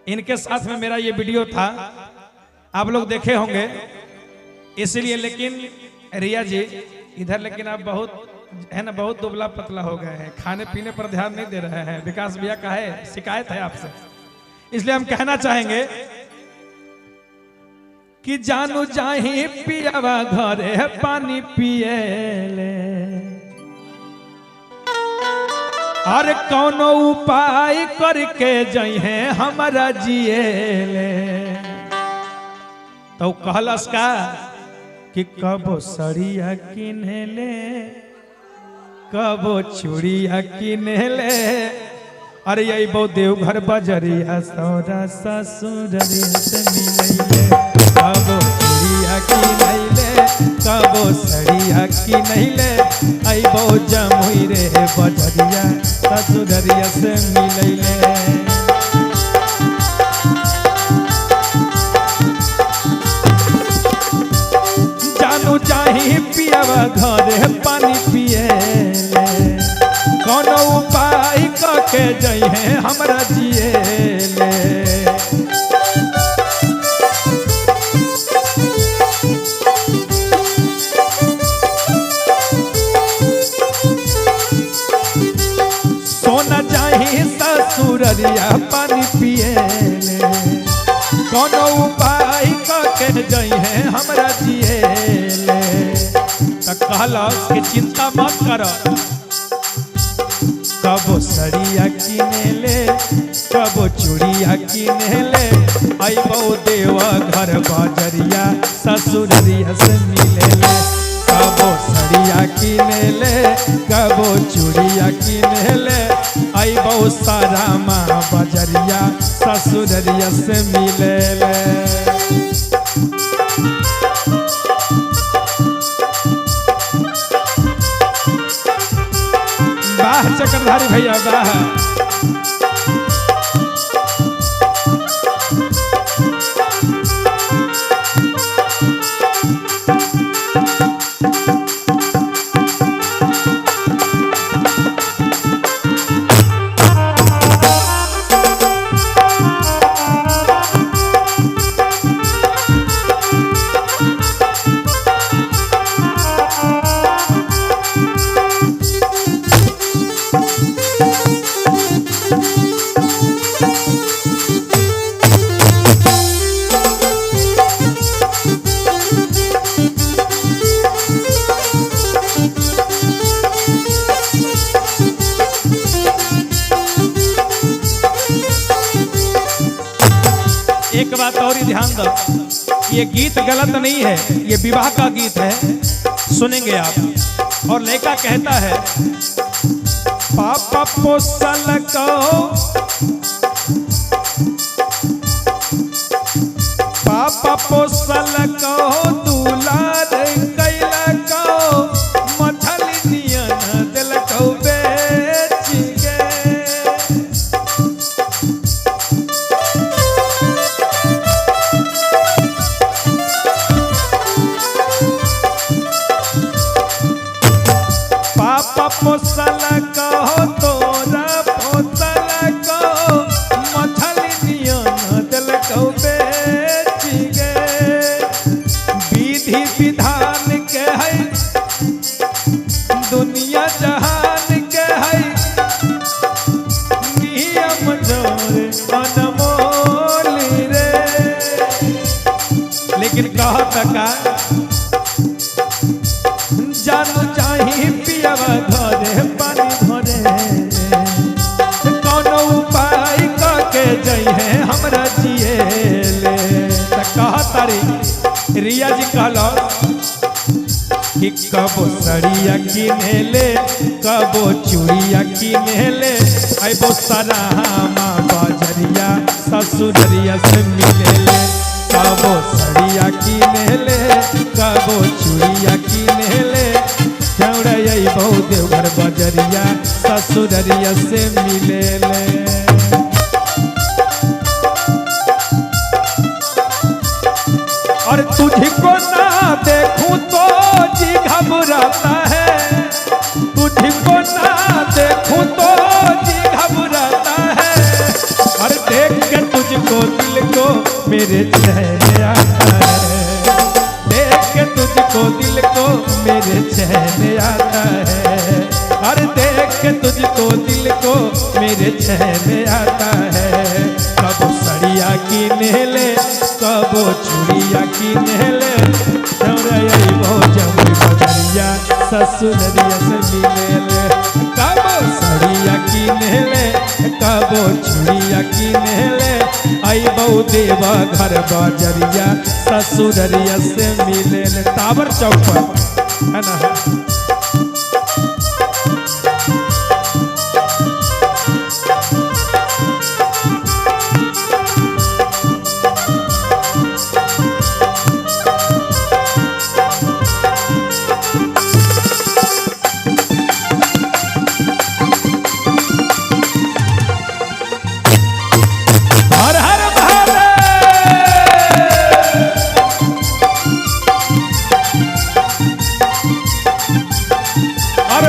इनके साथ में मेरा ये वीडियो था, आप लोग देखे होंगे इसलिए। लेकिन रिया जी इधर, लेकिन आप बहुत है ना, बहुत दुबला पतला हो गए हैं, खाने पीने पर ध्यान नहीं दे रहे हैं। विकास भैया का है शिकायत है आपसे, इसलिए हम कहना चाहेंगे कि जानू जाही पियावा घरे पानी पिए ले, और कौनो उपाय करके जइहे हमारा जिए ले। तो कहलस का कि कबो सड़िया किने ले, कबो चूड़िया किने ले, अरे यही बहु देवघर बजरिया सौरा ससुररिया से मिलैले। कबो चूड़िया किनैले, कबो सड़िया किनैले, आई बहु जमुई रे बजरिया ससुररिया से मिलैले। जानू जाही पियावा घरे पानी पिए ले, कोनो उपाय करके जइहे हमरा जिए ले। सोना जाही ससुररिया पानी पिए ले, कोनो उपाय करके जइहे हमरा जिए ले। त कहलस कि चिंता मत कर, कबो सड़िया किने ले, कबो चूड़िया किने ले, आई बहु देवा घर बजरिया ससुररिया से मिले ले। कबो सड़िया किने ले, कबो चूड़िया किने ले, आई बहु सारा माँ बजरिया ससुररिया से मिले ले। बाह चक्रधारी भैया बाह। एक बात और ही ध्यान दो, ये गीत गलत नहीं है, ये विवाह का गीत है, सुनेंगे आप। और लड़का कहता है पापा पोसल को, पापा पोसल को, दुलार कैला को, मछली नियन दिल को बेच गे। पापा पोसल को, तोरा पोसल को, मछली नियन दिल को बेच गे। विधि विधान के है, दुनिया जहान के है, नियम जोरे अनमोल रे। लेकिन कहत का जानू जाही पियावा घरे पानी भरे, कोनो उपाय करके जइहे हमरा जिए ले। त कहतारी रिया जी कहलो कि कबो सड़िया किने ले, कबो चूड़िया किने ले, आई बहु सारा माँ बजरिया ससुररिया से मिले ले। कबो सड़िया किने ले, कबो चूड़िया किने ले, चौड़ाई बहु देवघर बजरिया ससुररिया से मिले ले। और तुझको ना देखूं तो जी घबराता है, तुझको ना देखूं तो जी घबराता है, और देख के तुझको मेरे चैन आता है, देख के तुझको दिल को मेरे चैन आता है, अरे देख के तुझको दिल को मेरे चैन आता है। कबो सड़िया की नेले कबो चूड़िया की नेले, जब बजरिया ससुररिया से मिले। कबो सड़िया की नेले कबो चूड़िया की नेले, आई बहु देवा घर बजरिया ससुररिया से मिले। टावर चौक पर है ना।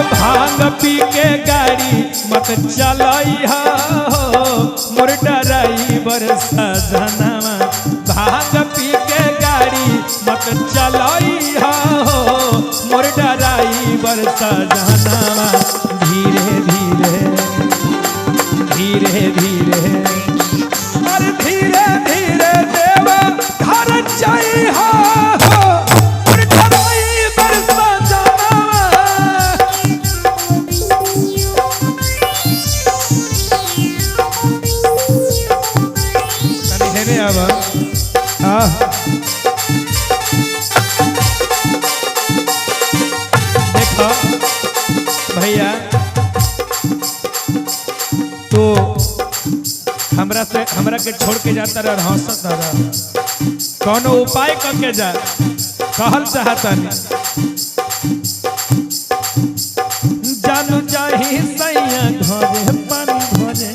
भांग पी के गाड़ी मत चलइहा हो मोर ड्राइवर सजनवा, भांग पी के गाड़ी मत चलइहा हो मोर ड्राइवर सजनवा। धीरे धीरे धीरे धीरे अरे धीरे धीरे देवा घर जाइहा हो मोर ड्राइवर सजनवा। देखो भैया तो हमरा के छोड़ के जाता रह, हंसता रह, कौनो उपाय करके जा कहल चाहता नहीं। जानू जाही सैया घरे पानी भरे,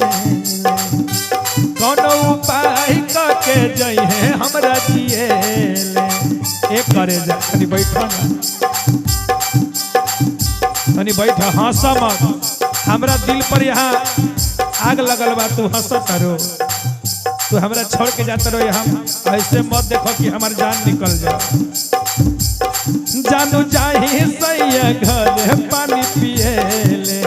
कौनो उपाय करके जइहे हमरा जिएले। एक करे जा तनी बैठा ना, तनी बैठा, हंस मत। हमरा दिल पर यहाँ आग लगल बा, तू हंसत रो, तू हमरा छोड़ के जाता रहो। हम ऐसे मत देखो कि हमार जान निकल जाए। जानू जाही सैया घरे पानी पिएले,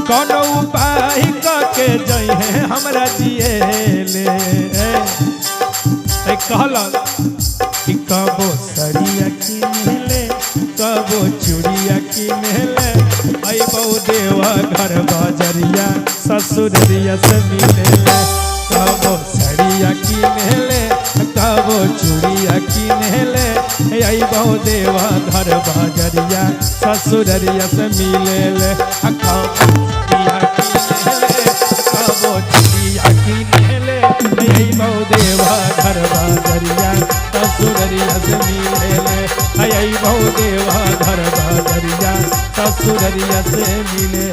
कौनो उपाय करके जइहे हमरा जिएले। कहल कि कबो सड़िया की मिले कबो चूड़िया की मिले, आई बहु देवा घर बजरिया ससुररिया से मिले। कबो सड़िया की मिले कबो चूड़िया की मिले, आई बहु देवा घर बजरिया ससुररिया से मिले। कबो चूड़िया की मिले आई बहु देवा घर बजरिया ससुररिया से मिले, आई बहु देवा घर बजरिया ससुररिया से मिले।